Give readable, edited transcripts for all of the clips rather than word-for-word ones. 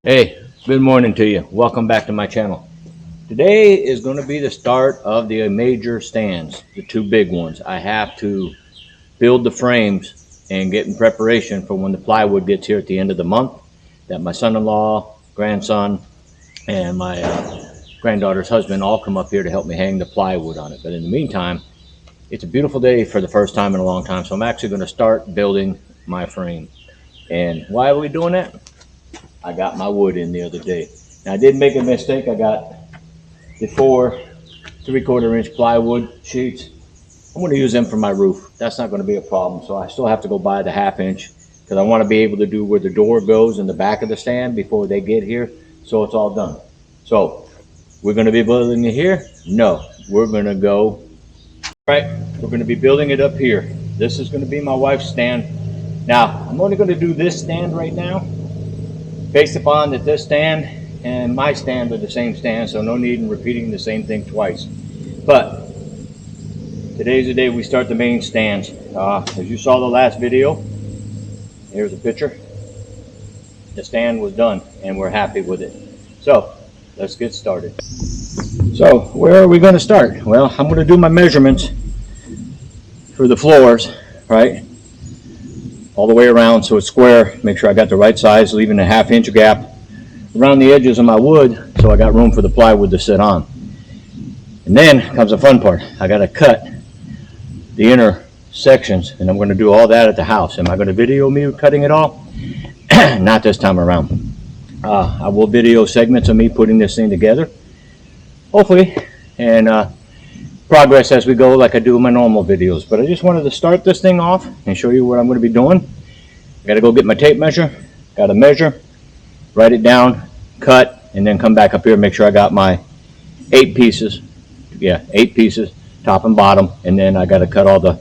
Hey, good morning to you. Welcome back to my channel. Today is going to be the start of the major stands, the two big ones. I have to build the frames and get in preparation for when the plywood gets here at the end of the month, that my son-in-law, grandson, and my granddaughter's husband all come up here to help me hang the plywood on it. But in the meantime, it's a beautiful day for the first time in a long time, so I'm actually going to start building my frame. And why are we doing that? I got my wood in the other day. Now, I did make a mistake. I got the 4 3/4 inch plywood sheets. I'm going to use them for my roof. That's not going to be a problem. So I still have to go buy the 1/2 inch because I want to be able to do where the door goes in the back of the stand before they get here. So it's all done. So we're going to be building it here? No, we're going to go, right, we're going to be building it up here. This is going to be my wife's stand. Now, I'm only going to do this stand right now, based upon that this stand and my stand are the same stand, so no need in repeating the same thing twice. But today's the day we start the main stands. As you saw the last video, here's a picture. The stand was done and we're happy with it. So let's get started. So where are we going to start? Well, I'm going to do my measurements for the floors, right? All the way around so it's square. Make sure I got the right size, leaving a 1/2 inch gap around the edges of my wood so I got room for the plywood to sit on. And then comes the fun part. I got to cut the inner sections, and I'm going to do all that at the house. Am I going to video me cutting it all? Not this time around. I will video segments of me putting this thing together, hopefully, and progress as we go like I do in my normal videos. But I just wanted to start this thing off and show you what I'm going to be doing. I got to go get my tape measure, got to measure, write it down, cut, and then come back up here and make sure I got my 8 pieces. Yeah, 8 pieces, top and bottom, and then I got to cut all the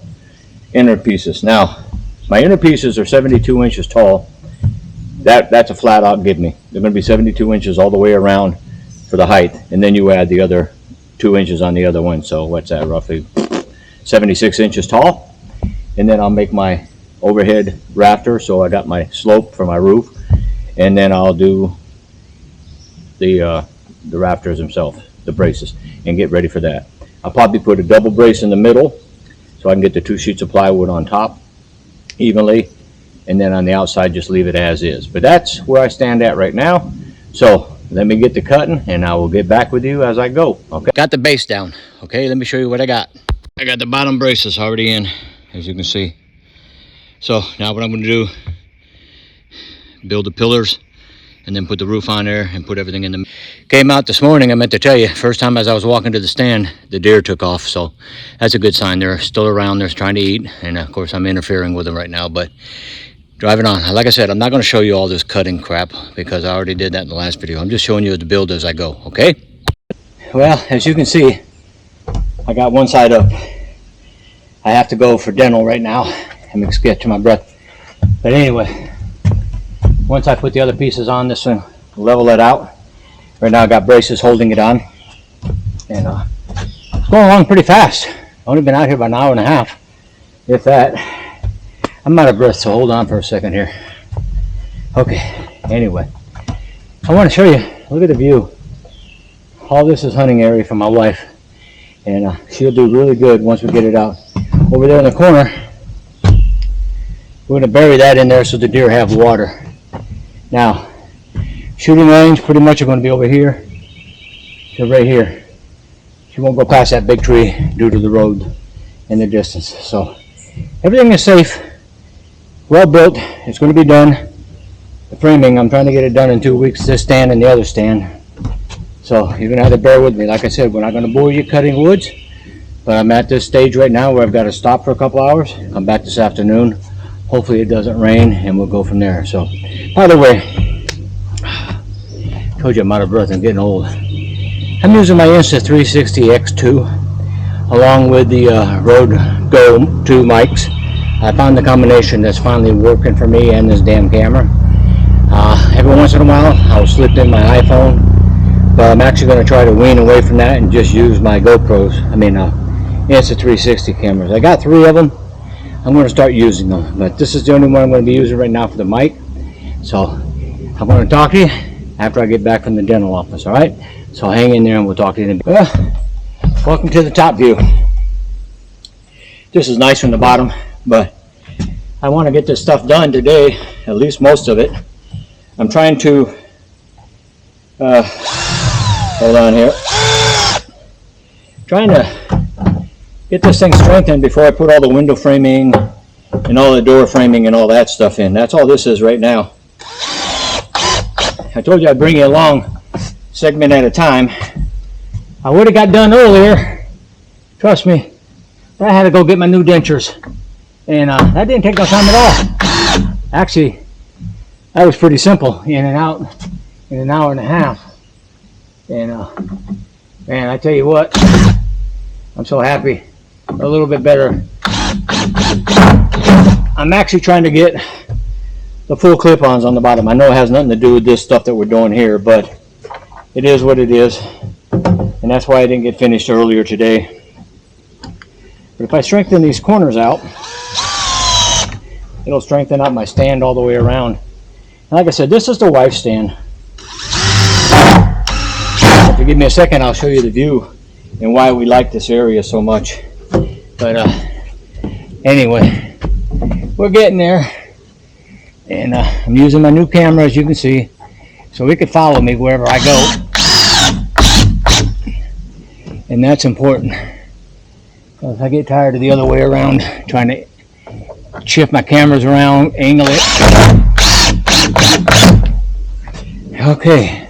inner pieces. Now, my inner pieces are 72 inches tall. That's a flat out give me. They're going to be 72 inches all the way around for the height, and then you add the other 2 inches on the other one, so what's that, roughly 76 inches tall. And then I'll make my overhead rafter, so I got my slope for my roof, and then I'll do the rafters themselves, the braces, and get ready for that. I'll probably put a double brace in the middle so I can get the 2 sheets of plywood on top evenly, and then on the outside just leave it as is. But that's where I stand at right now. So let me get to cutting and I will get back with you as I go. Okay, got the base down. Okay, let me show you what I got. I got the bottom braces already in, as you can see. So now what I'm going to do, build the pillars and then put the roof on there and put everything in the... Came out this morning, I meant to tell you, first time as I was walking to the stand, the deer took off. So that's a good sign. They're still around, they're trying to eat, and of course I'm interfering with them right now, but driving on. Like I said, I'm not going to show you all this cutting crap because I already did that in the last video. I'm just showing you the build as I go, okay? Well, as you can see, I got one side up. I have to go for dental right now. Let me get to my breath. But anyway, once I put the other pieces on, this one, level it out. Right now I got braces holding it on. And it's going along pretty fast. Only been out here about an hour and a half, if that. I'm out of breath, so hold on for a second here. Okay, anyway, I want to show you, look at the view. All this is hunting area for my wife, and she'll do really good once we get it out. Over there in the corner, we're going to bury that in there so the deer have water. Now, shooting range pretty much are going to be over here to right here. She won't go past that big tree due to the road and the distance. So everything is safe. Well built. It's going to be done. The framing, I'm trying to get it done in 2 weeks, this stand and the other stand. So you're going to have to bear with me. Like I said, we're not going to bore you cutting woods, but I'm at this stage right now where I've got to stop for a couple hours, come back this afternoon. Hopefully it doesn't rain and we'll go from there. So, by the way, I told you I'm out of breath and getting old. I'm using my Insta360 X2 along with the Rode Go 2 mics. I found the combination that's finally working for me and this damn camera. Every once in a while I'll slip in my iPhone, but I'm actually going to try to wean away from that and just use my GoPros, Insta360 cameras. I got 3 of them. I'm going to start using them, but this is the only one I'm going to be using right now for the mic. So I'm going to talk to you after I get back from the dental office, all right? So hang in there and we'll talk to you in a bit. Welcome to the top view. This is nice from the bottom, but I want to get this stuff done today, at least most of it. I'm trying to, hold on here, trying to get this thing strengthened before I put all the window framing and all the door framing and all that stuff in. That's all this is right now. I told you I'd bring you along segment at a time. I would have got done earlier, trust me, but I had to go get my new dentures, and that didn't take no time at all. Actually, that was pretty simple, in and out in an hour and a half. And man, I tell you what, I'm so happy. A little bit better. I'm actually trying to get the full clip-ons on the bottom. I know it has nothing to do with this stuff that we're doing here, but it is what it is, and that's why I didn't get finished earlier today. But if I strengthen these corners out, it'll strengthen out my stand all the way around. And like I said, this is the wife stand. If you give me a second, I'll show you the view and why we like this area so much. But anyway, we're getting there. And I'm using my new camera, as you can see, so it can follow me wherever I go. And that's important. If I get tired of the other way around, trying to shift my cameras around, angle it. Okay.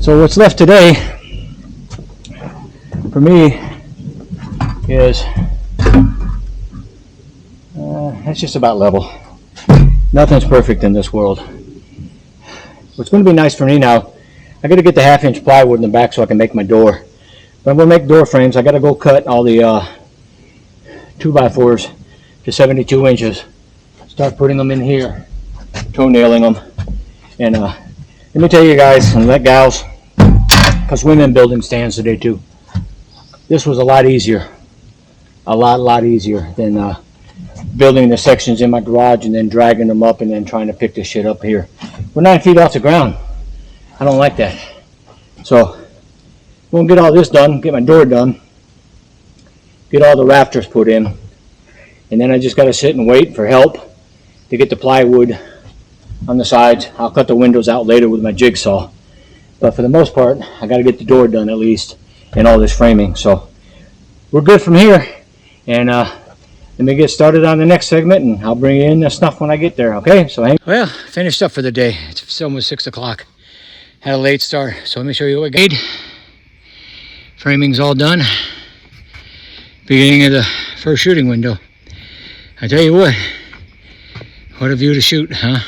So what's left today for me is it's just about level. Nothing's perfect in this world. What's going to be nice for me now, I got to get the 1/2-inch plywood in the back so I can make my door. But I'm going to make door frames. I got to go cut all the 2x4s to 72 inches. Start putting them in here, toenailing them. And let me tell you guys and let gals, because women building stands today too. This was a lot easier, a lot easier than building the sections in my garage and then dragging them up and then trying to pick this shit up here. We're 9 feet off the ground. I don't like that. So we'll get all this done, get my door done, get all the rafters put in, and then I just got to sit and wait for help to get the plywood on the sides. I'll cut the windows out later with my jigsaw, but for the most part I got to get the door done at least and all this framing. So we're good from here, and let me get started on the next segment, and I'll bring you in the stuff when I get there, okay? So well, finished up for the day. It's almost 6 o'clock. Had a late start, so let me show you what I got. Framing's all done. Beginning of the first shooting window. I tell you what a view to shoot, huh?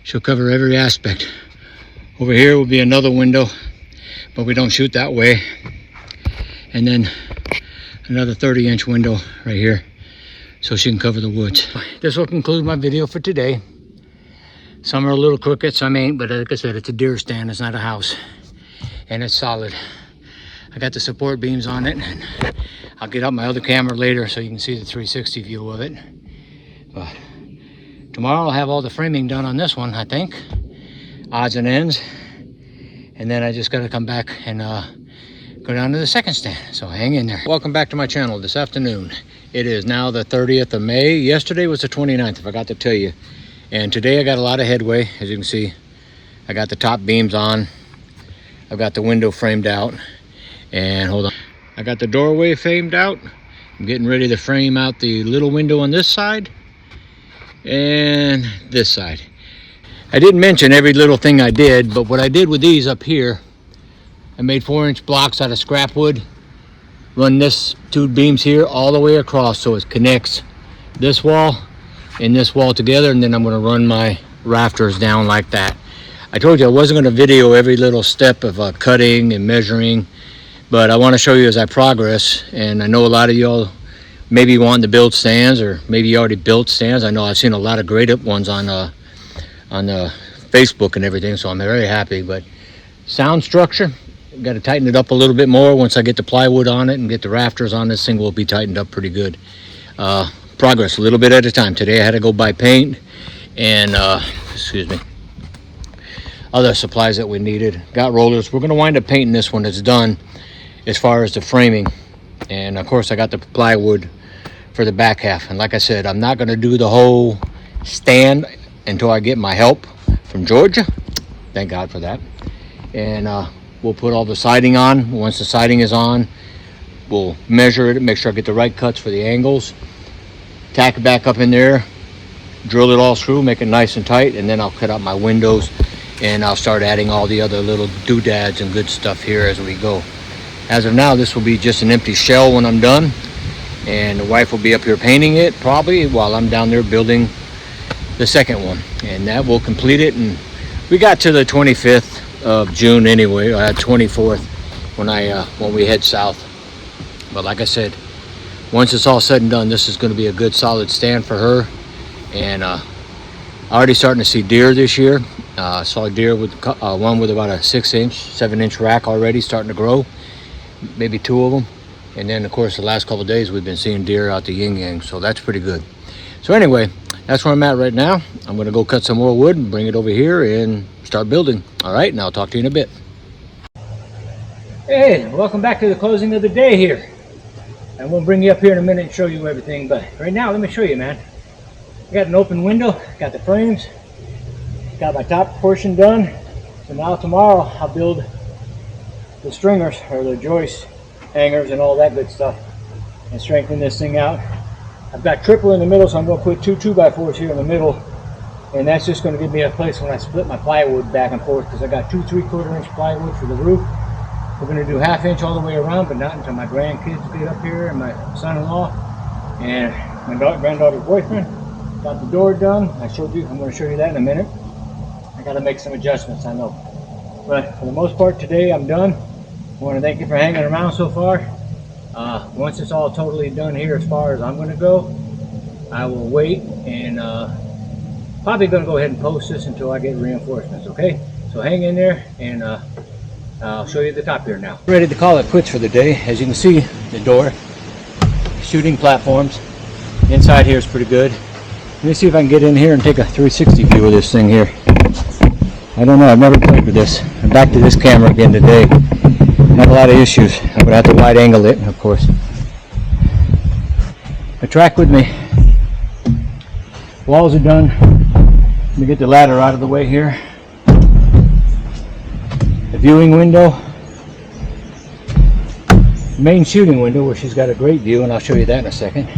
She'll cover every aspect. Over here will be another window, but we don't shoot that way. And then another 30-inch window right here, so she can cover the woods. This will conclude my video for today. Some are a little crooked, some ain't, but like I said, it's a deer stand, it's not a house. And it's solid. I got the support beams on it, and I'll get out my other camera later so you can see the 360 view of it. But tomorrow I'll have all the framing done on this one, I think. Odds and ends. And then I just gotta come back and go down to the second stand, so hang in there. Welcome back to my channel this afternoon. It is now the 30th of May. Yesterday was the 29th, I forgot to tell you. And today I got a lot of headway. As you can see, I got the top beams on. I've got the window framed out. And hold on, I got the doorway framed out. I'm getting ready to frame out the little window on this side and this side. I didn't mention every little thing I did, but what I did with these up here, I made 4-inch blocks out of scrap wood, run this 2 beams here all the way across so it connects this wall and this wall together, and then I'm going to run my rafters down like that. I told you I wasn't going to video every little step of cutting and measuring, but I want to show you as I progress. And I know a lot of y'all maybe wanting to build stands, or maybe you already built stands. I know I've seen a lot of great ones on Facebook and everything, so I'm very happy. But sound structure, got to tighten it up a little bit more. Once I get the plywood on it and get the rafters on, this thing will be tightened up pretty good. Progress a little bit at a time. Today I had to go buy paint and excuse me, other supplies that we needed. Got rollers. We're going to wind up painting this one. It's done as far as the framing. And of course I got the plywood for the back half. And like I said, I'm not going to do the whole stand until I get my help from Georgia. Thank God for that. And we'll put all the siding on. Once the siding is on, we'll measure it, make sure I get the right cuts for the angles, tack it back up in there, drill it all through, make it nice and tight, and then I'll cut out my windows and I'll start adding all the other little doodads and good stuff here as we go. As of now, this will be just an empty shell when I'm done, and the wife will be up here painting it probably while I'm down there building the second one, and that will complete it. And we got to the 25th of June anyway, 24th when we head south. But like I said, once it's all said and done, this is going to be a good solid stand for her. And already starting to see deer this year. I saw a deer with one with about a 6-inch, 7-inch rack already starting to grow, maybe 2 of them. And then of course the last couple of days we've been seeing deer out the yin yang, so that's pretty good. So anyway, that's where I'm at right now. I'm going to go cut some more wood and bring it over here and start building. All right, and I'll talk to you in a bit. Hey, welcome back to the closing of the day here. I'm going to bring you up here in a minute and show you everything, but right now let me show you, man. I got an open window, got the frames, got my top portion done. So now tomorrow I'll build the stringers or the joist hangers and all that good stuff and strengthen this thing out. I've got triple in the middle, so I'm going to put 2 2x4s here in the middle, and that's just going to give me a place when I split my plywood back and forth, because I got 2 3/4-inch plywood for the roof. We're going to do 1/2 inch all the way around, but not until my grandkids get up here and my son-in-law and my granddaughter's boyfriend. Got the door done. I showed you. I'm going to show you that in a minute. I got to make some adjustments, I know. But for the most part today, I'm done. I want to thank you for hanging around so far. Once it's all totally done here as far as I'm going to go, I will wait and probably going to go ahead and post this until I get reinforcements, okay? So hang in there, and I'll show you the top here now. Ready to call it quits for the day. As you can see, the door, shooting platforms. Inside here is pretty good. Let me see if I can get in here and take a 360 view of this thing here. I don't know, I've never played with this. I'm back to this camera again today. Had a lot of issues. I'm going to have to wide angle it, of course. But track with me. Walls are done. Let me get the ladder out of the way here. The viewing window. Main shooting window where she's got a great view, and I'll show you that in a second.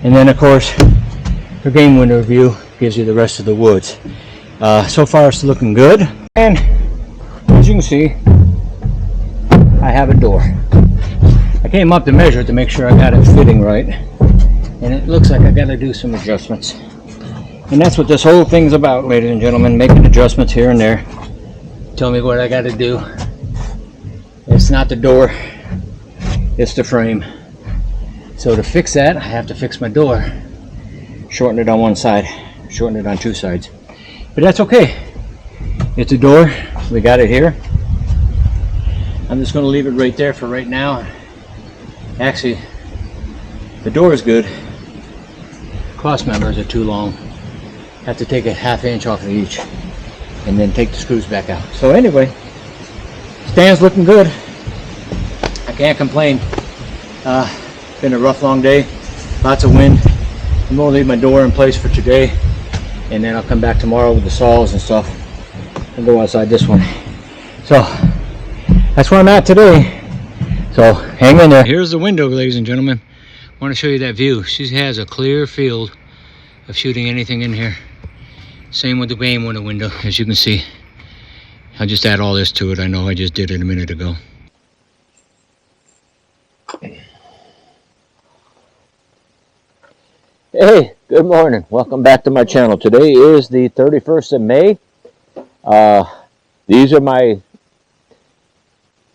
And then of course, her game window view gives you the rest of the woods. So far it's looking good, and as you can see, I have a door. I came up to measure it to make sure I got it fitting right, and it looks like I got to do some adjustments. And that's what this whole thing's about, ladies and gentlemen, making adjustments here and there. Tell me what I got to do. It's not the door, it's the frame. So to fix that, I have to fix my door. Shorten it on one side, shorten it on 2 sides. But that's okay. It's a door. We got it here. I'm just going to leave it right there for right now. Actually, the door is good. Cross members are too long. Have to take a 1/2 inch off of each and then take the screws back out. So anyway, stand's looking good. I can't complain. Been a rough long day, lots of wind. I'm going to leave my door in place for today, and then I'll come back tomorrow with the saws and stuff and go outside this one. So that's where I'm at today. So hang in there. Here's the window, ladies and gentlemen. I want to show you that view. She has a clear field of shooting anything in here. Same with the game window, as you can see. I'll just add all this to it. I know I just did it a minute ago. Hey, good morning. Welcome back to my channel. Today is the 31st of May. These are my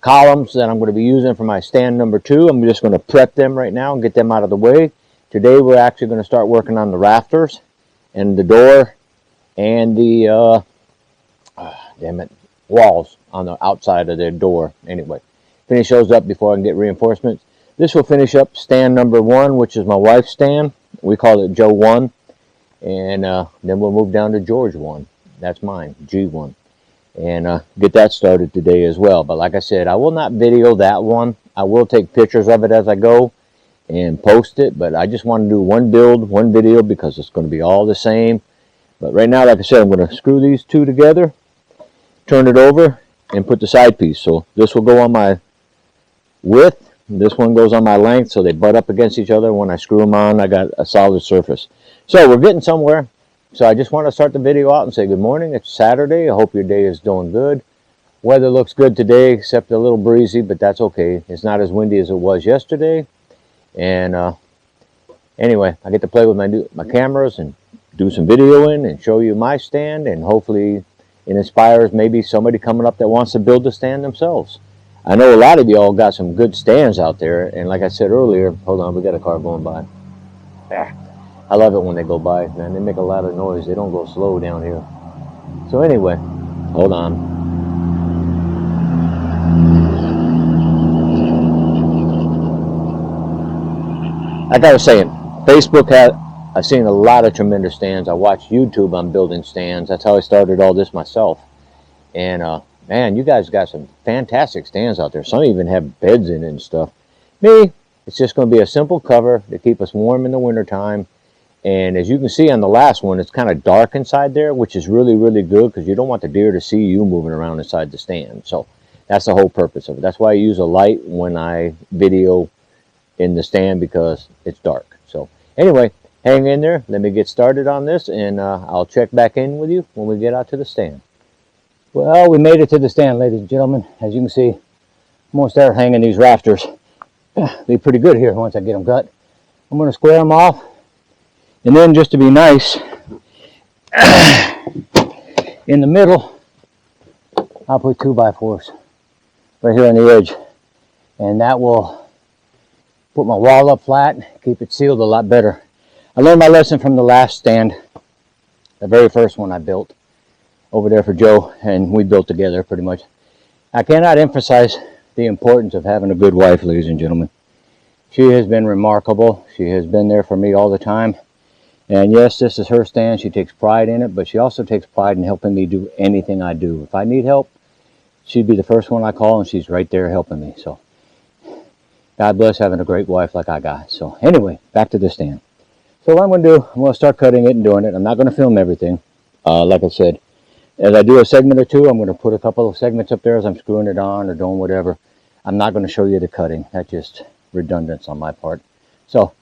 columns that I'm going to be using for my stand number 2. I'm just going to prep them right now and get them out of the way. Today we're actually going to start working on the rafters and the door and the walls on the outside of the door. Anyway, finish those up before I can get reinforcements. This will finish up stand number 1, which is my wife's stand. We call it Joe 1, and then we'll move down to George 1. That's mine, G1. and get that started today as well. But like I said, I will not video that one. I will take pictures of it as I go and post it, but I just want to do one build, one video, because it's going to be all the same. But right now, like I said, I'm going to screw these two together, turn it over, and put the side piece. So this will go on my width, this one goes on my length, so they butt up against each other. When I screw them on, I got a solid surface. So we're getting somewhere. So I just want to start the video out and say good morning. It's Saturday. I hope your day is doing good. Weather looks good today, except a little breezy, but that's okay. It's not as windy as it was yesterday. And anyway, I get to play with my cameras and do some videoing and show you my stand, and hopefully it inspires maybe somebody coming up that wants to build a stand themselves. I know a lot of y'all got some good stands out there, and like I said earlier, hold on, we got a car going by. I love it when they go by, man. They make a lot of noise. They don't go slow down here. So anyway, hold on. Like I was saying, Facebook I've seen a lot of tremendous stands. I watch YouTube on building stands. That's how I started all this myself. And man, you guys got some fantastic stands out there. Some even have beds in it and stuff. Me, it's just going to be a simple cover to keep us warm in the wintertime. And as you can see on the last one, it's kind of dark inside there, which is really, really good, because you don't want the deer to see you moving around inside the stand. So that's the whole purpose of it. That's why I use a light when I video in the stand, because it's dark. So anyway, hang in there. Let me get started on this, and I'll check back in with you when we get out to the stand. Well, we made it to the stand, ladies and gentlemen. As you can see, I'm going to start hanging these rafters. Be pretty good here once I get them cut. I'm going to square them off. And then, just to be nice, in the middle, I'll put 2x4s right here on the edge. And that will put my wall up flat, keep it sealed a lot better. I learned my lesson from the last stand, the very first one I built over there for Joe, and we built together pretty much. I cannot emphasize the importance of having a good wife, ladies and gentlemen. She has been remarkable. She has been there for me all the time. And yes, this is her stand. She takes pride in it, but she also takes pride in helping me do anything I do. If I need help, she'd be the first one I call, and she's right there helping me. So God bless having a great wife like I got. So anyway, back to the stand. So what I'm going to do, I'm going to start cutting it and doing it. I'm not going to film everything. Like I said, as I do a segment or two, I'm going to put a couple of segments up there as I'm screwing it on or doing whatever. I'm not going to show you the cutting. That's just redundance on my part. So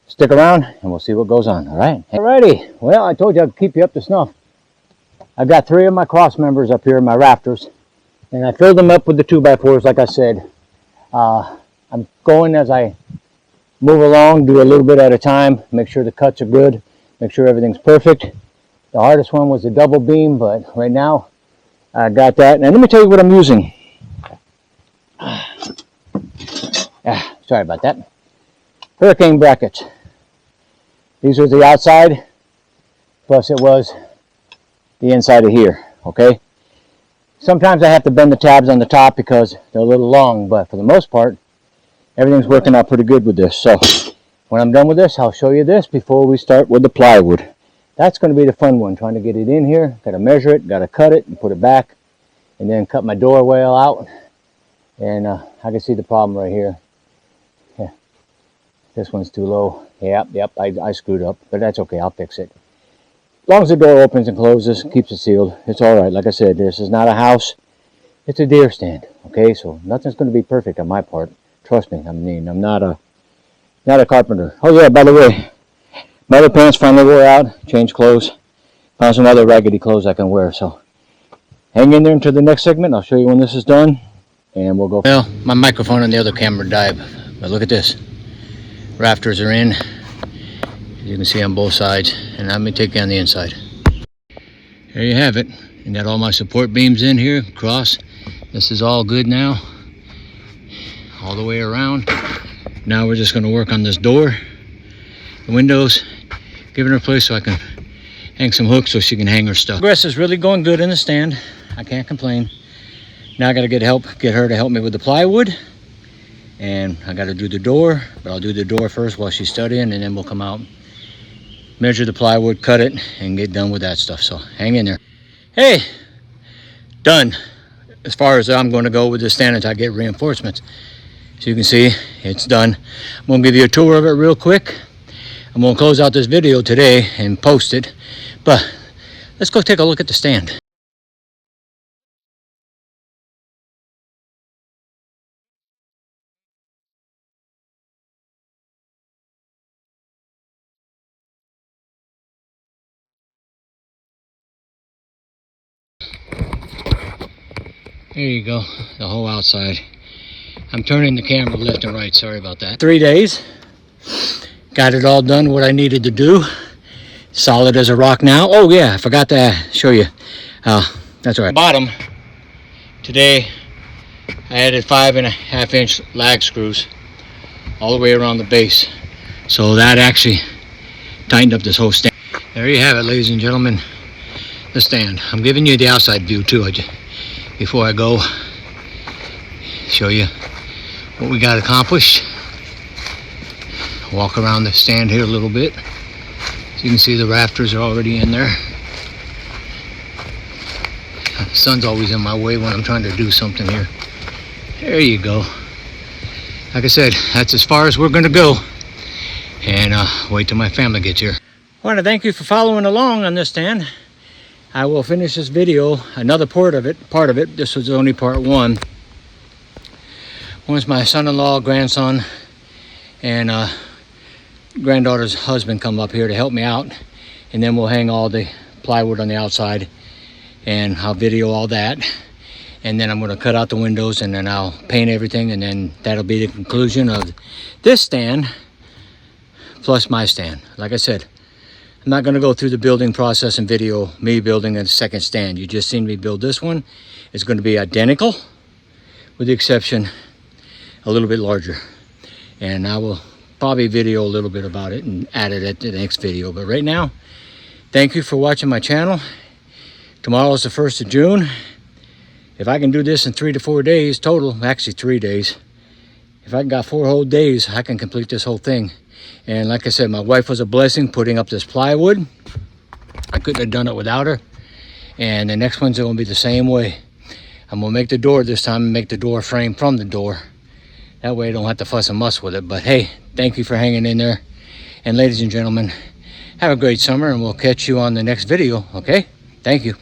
stick around and we'll see what goes on. All right. Alrighty. Well, I told you I'd keep you up to snuff. I've got 3 of my cross members up here in my rafters, and I filled them up with the 2x4s, like I said. I'm going as I move along, do a little bit at a time, make sure the cuts are good, make sure everything's perfect. The hardest one was the double beam, but right now I got that. And let me tell you what I'm using. Sorry about that. Hurricane brackets. These are the outside, plus it was the inside of here, okay? Sometimes I have to bend the tabs on the top because they're a little long, but for the most part, everything's working out pretty good with this. So when I'm done with this, I'll show you this before we start with the plywood. That's going to be the fun one, trying to get it in here. Got to measure it, got to cut it and put it back, and then cut my door well out. And I can see the problem right here. Yeah, this one's too low. Yep, I screwed up, but that's okay. I'll fix it. As long as the door opens and closes, keeps it sealed, it's all right. Like I said, this is not a house. It's a deer stand, okay? So nothing's going to be perfect on my part. Trust me. I mean, I'm not a carpenter. Oh yeah, by the way, my other pants finally wore out. Changed clothes. Found some other raggedy clothes I can wear. So hang in there until the next segment. I'll show you when this is done, and we'll go. Well, my microphone on the other camera died, but look at this. Rafters are in. You can see on both sides, and let me take you on the inside. There you have it. I got all my support beams in here across. This is all good now, all the way around. Now we're just going to work on this door, the windows, giving her a place so I can hang some hooks so she can hang her stuff. Progress is really going good in the stand. I can't complain. Now I got to get her to help me with the plywood, and I got to do the door, but I'll do the door first while she's studying, and then we'll come out, measure the plywood, cut it, and get done with that stuff. So hang in there. Hey, done as far as I'm going to go with this stand until I get reinforcements. So you can see it's done. I'm going to give you a tour of it real quick. I'm going to close out this video today and post it. But let's go take a look at the stand. There you go, the whole outside. I'm turning the camera left and right, sorry about that. 3 days, got it all done what I needed to do. Solid as a rock now. Oh yeah, I forgot to show you. That's all right. Bottom, today I added 5.5-inch lag screws all the way around the base. So that actually tightened up this whole stand. There you have it, ladies and gentlemen, the stand. I'm giving you the outside view too. Before I go, show you what we got accomplished. Walk around the stand here a little bit. So you can see the rafters are already in there. The sun's always in my way when I'm trying to do something here. There you go. Like I said, that's as far as we're gonna go. And wait till my family gets here. I want to thank you for following along on this stand. I will finish this video, another part of it. This was only part one. Once my son-in-law, grandson, and granddaughter's husband come up here to help me out, and then we'll hang all the plywood on the outside, and I'll video all that, and then I'm going to cut out the windows, and then I'll paint everything, and then that'll be the conclusion of this stand plus my stand. Like I said, I'm not going to go through the building process and video me building a second stand. You just seen me build this one. It's going to be identical, with the exception a little bit larger. And I will probably video a little bit about it and add it at the next video. But right now, thank you for watching my channel. Tomorrow is the 1st of June. If I can do this in 3 to 4 days total, actually 3 days. If I got 4 whole days, I can complete this whole thing. And like I said, my wife was a blessing putting up this plywood. I couldn't have done it without her. And the next one's going to be the same way. I'm going to make the door this time and make the door frame from the door. That way I don't have to fuss and muss with it. But hey, thank you for hanging in there. And ladies and gentlemen, have a great summer, and we'll catch you on the next video, okay? Thank you.